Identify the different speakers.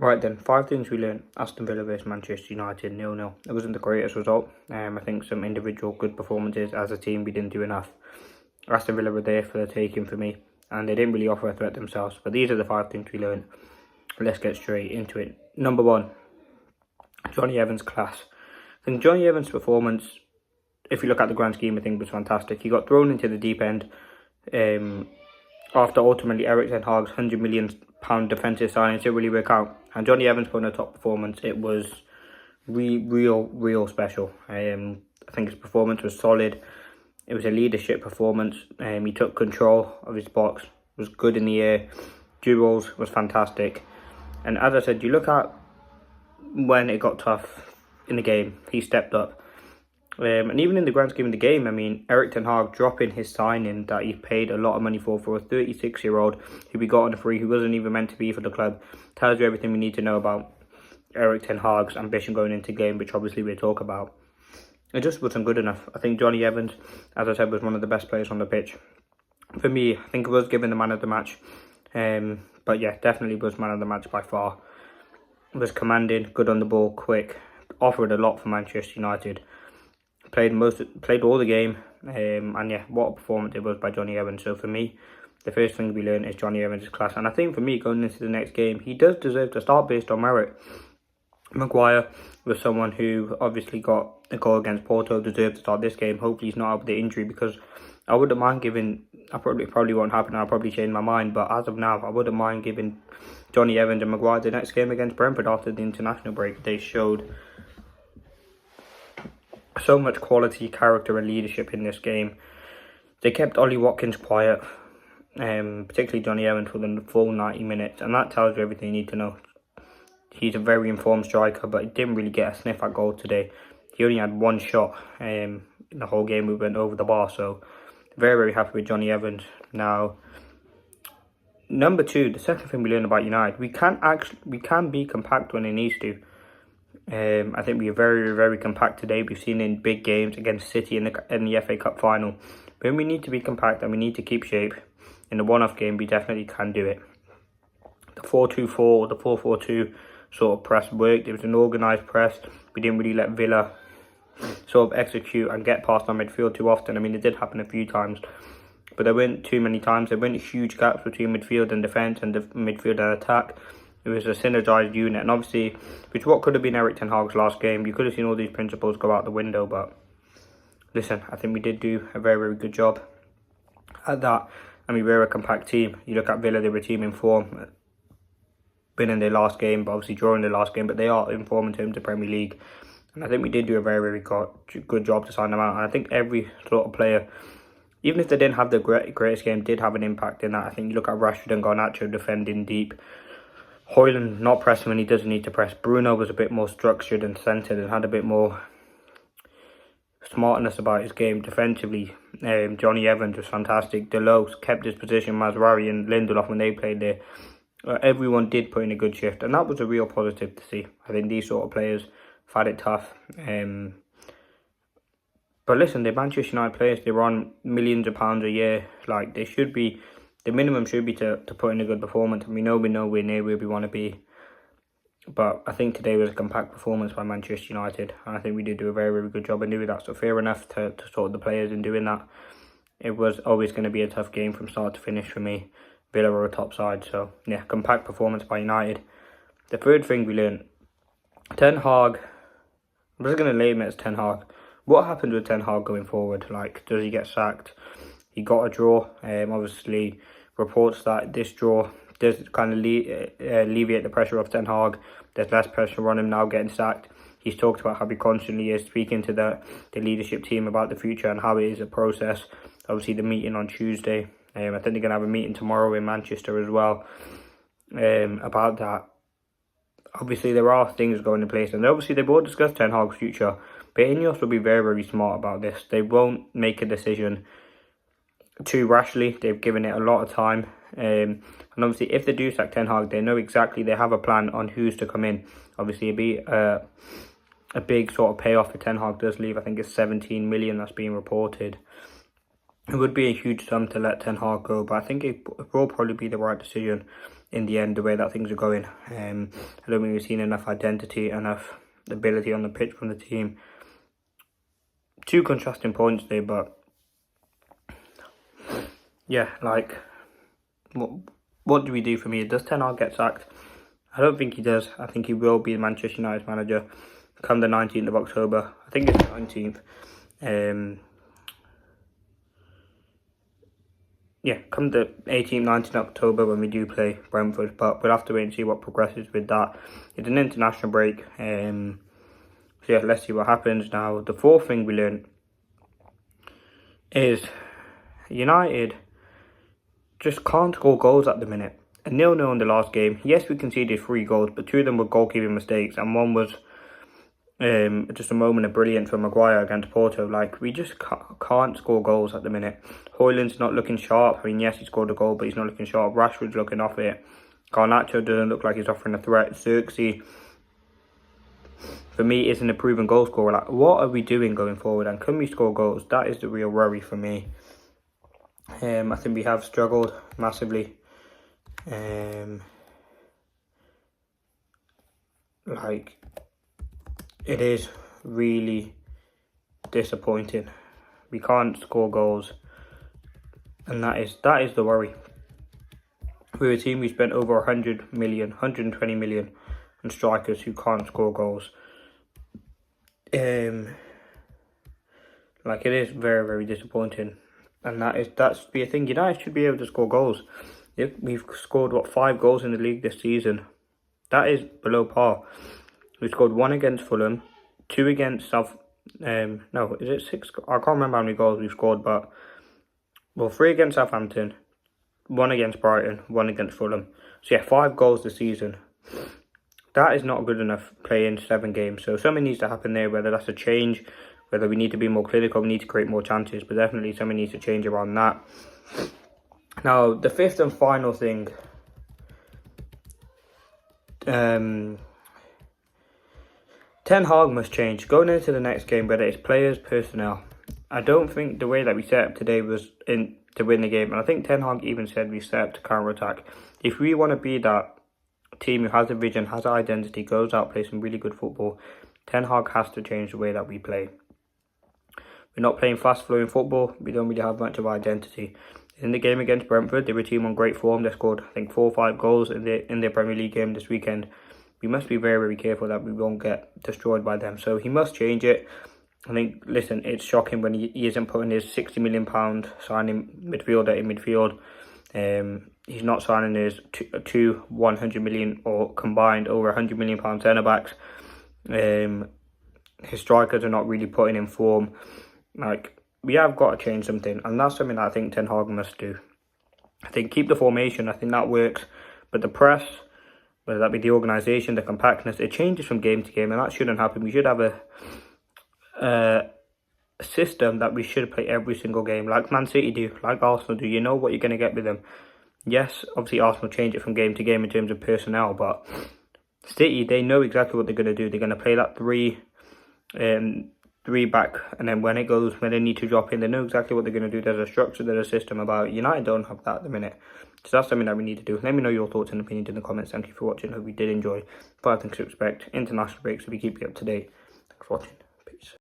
Speaker 1: Right then, 5 things we learned. Aston Villa vs Manchester United 0-0. It wasn't the greatest result. I think some individual good performances. As a team, we didn't do enough. Aston Villa were there for the taking for me, and they didn't really offer a threat themselves. But these are the 5 things we learned. Let's get straight into it. Number 1, Johnny Evans' class. I think Johnny Evans' performance, if you look at the grand scheme of things, was fantastic. He got thrown into the deep end after ultimately Erik ten Hag's £100 million defensive signing didn't really work out. And Johnny Evans put in a top performance. It was real special. I think his performance was solid. It was a leadership performance. He took control of his box, was good in the air, duels was fantastic. And as I said, you look at when it got tough in the game, he stepped up. And even in the grand scheme of the game, I mean, Erik ten Hag dropping his signing that he paid a lot of money for a 36-year-old who we got on a free, who wasn't even meant to be for the club, tells you everything we need to know about Erik ten Hag's ambition going into game, which obviously we'll talk about. It just wasn't good enough. I think Johnny Evans, as I said, was one of the best players on the pitch. For me, I think it was given the man of the match. But yeah, definitely was man of the match by far. Was commanding, good on the ball, quick, offered a lot for Manchester United. Played all the game, and yeah, what a performance it was by Johnny Evans. So for me, the first thing we learned is Johnny Evans' class, and I think for me, going into the next game, he does deserve to start based on merit. Maguire was someone who obviously got a goal against Porto, deserved to start this game. Hopefully he's not out with the injury, because I wouldn't mind giving, probably won't happen, I'll probably change my mind, but as of now, I wouldn't mind giving Johnny Evans and Maguire the next game against Brentford after the international break. They showed so much quality, character and leadership in this game. They kept Ollie Watkins quiet, particularly Johnny Evans, for the full 90 minutes, and that tells you everything you need to know. He's a very informed striker, but he didn't really get a sniff at goal today. He only had one shot in the whole game. We went over the bar, so very happy with Johnny Evans. Now, number 2, the second thing we learned about United, we can be compact when it needs to. I think we are very compact today. We've seen in big games against City in the FA Cup final. When we need to be compact and we need to keep shape, in the one-off game, we definitely can do it. The 4-2-4 or the 4-4-2 sort of press worked. It was an organised press. We didn't really let Villa sort of execute and get past our midfield too often. I mean, it did happen a few times, but there weren't too many times. There weren't huge gaps between midfield and defence and the midfield and attack. It was a synergised unit, and obviously, which what could have been Erik ten Hag's last game, you could have seen all these principles go out the window. But listen, I think we did do a very good job at that. I mean, we're a compact team. You look at Villa, they were a team in form, winning their last game, but obviously drawing their last game, but they are in form in terms of Premier League. And I think we did do a very good job to sign them out. And I think every sort of player, even if they didn't have the greatest game, did have an impact in that. I think you look at Rashford and Garnacho defending deep. Højlund not pressing when he doesn't need to press. Bruno was a bit more structured and centred and had a bit more smartness about his game defensively. Johnny Evans was fantastic. Delos kept his position. Mazraoui and Lindelof, when they played there, everyone did put in a good shift, and that was a real positive to see. I think these sort of players have had it tough. But listen, they're Manchester United players. They're on millions of pounds a year. Like, they should be. The minimum should be to put in a good performance, and we know we're nowhere near where we want to be. But I think today was a compact performance by Manchester United, and I think we did do a very good job in doing that. So fair enough to sort the players in doing that. It was always going to be a tough game from start to finish for me. Villa were a top side, so yeah, compact performance by United. The third thing we learned, Ten Hag, I'm just going to name it as Ten Hag. What happens with Ten Hag going forward? Like, does he get sacked? He got a draw. Obviously, reports that this draw does kind of alleviate the pressure of Ten Hag. There's less pressure on him now getting sacked. He's talked about how he constantly is speaking to the leadership team about the future and how it is a process. Obviously, the meeting on Tuesday. I think they're going to have a meeting tomorrow in Manchester as well about that. Obviously, there are things going in place, and obviously they will discuss Ten Hag's future. But Ineos will be very smart about this. They won't make a decision too rashly. They've given it a lot of time. And obviously, if they do sack Ten Hag, they know exactly, they have a plan on who's to come in. Obviously, it'd be a big sort of payoff if Ten Hag does leave. I think it's 17 million that's being reported. It would be a huge sum to let Ten Hag go, but I think it will probably be the right decision. in the end, the way that things are going. I don't think we've seen enough identity, enough ability on the pitch from the team. Two contrasting points there, but yeah, like, what do we do from here? Does Ten Hag get sacked? I don't think he does. I think he will be the Manchester United manager come the 19th of October. I think it's the 19th. Yeah, come the 18th, 19th October when we do play Brentford, but we'll have to wait and see what progresses with that. It's an international break, so yeah, let's see what happens. Now, the fourth thing we learned is United just can't score goals at the minute. A 0-0 in the last game. Yes, we conceded 3 goals, but 2 of them were goalkeeping mistakes, and one was just a moment of brilliance from Maguire against Porto. Like, we just can't score goals at the minute. Højlund's not looking sharp. I mean, yes, he scored a goal, but he's not looking sharp. Rashford's looking off it. Garnacho doesn't look like he's offering a threat. Xerxes, for me, isn't a proven goal scorer. Like, what are we doing going forward? And can we score goals? That is the real worry for me. I think we have struggled massively. Like, it is really disappointing. We can't score goals, and that is the worry. We're a team we spent over 100 million, 120 million on strikers who can't score goals. Like, it is very, very disappointing, and that's the thing. United should be able to score goals. If we've scored 5 goals in the league this season, that is below par. We scored 1 against Fulham, 2 against no, is it 6? I can't remember how many goals we've scored, but 3 against Southampton, 1 against Brighton, 1 against Fulham. So yeah, 5 goals this season. That is not good enough playing 7 games. So something needs to happen there, whether that's a change, whether we need to be more clinical, we need to create more chances, but definitely something needs to change around that. Now, the fifth and final thing, Ten Hag must change. Going into the next game, whether it's players, personnel, I don't think the way that we set up today was to win the game. And I think Ten Hag even said we set up to counter-attack. If we want to be that team who has a vision, has an identity, goes out, plays some really good football, Ten Hag has to change the way that we play. We're not playing fast-flowing football. We don't really have much of identity. In the game against Brentford, they were a team on great form. They scored, I think, 4 or 5 goals in their Premier League game this weekend. We must be very, very careful that we won't get destroyed by them. So he must change it. I think, listen, it's shocking when he isn't putting his £60 million signing midfielder in midfield. He's not signing his two 100 million or combined over £100 million centre-backs. His strikers are not really putting in form. Like, we have got to change something, and that's something that I think Ten Hag must do. I think keep the formation, I think that works, but the press, whether that be the organisation, the compactness, it changes from game to game, and that shouldn't happen. We should have a system that we should play every single game, like Man City do, like Arsenal do. You know what you're going to get with them. Yes, obviously Arsenal change it from game to game in terms of personnel, but City, they know exactly what they're going to do. They're going to play that three back, and then when they need to drop in, they know exactly what they're going to do. There's a structure, there's a system about. United don't have that at the minute. So that's something that we need to do. Let me know your thoughts and opinions in the comments. Thank you for watching. Hope you did enjoy. 5 things to expect. International breaks, so we keep you up to date. Thanks for watching.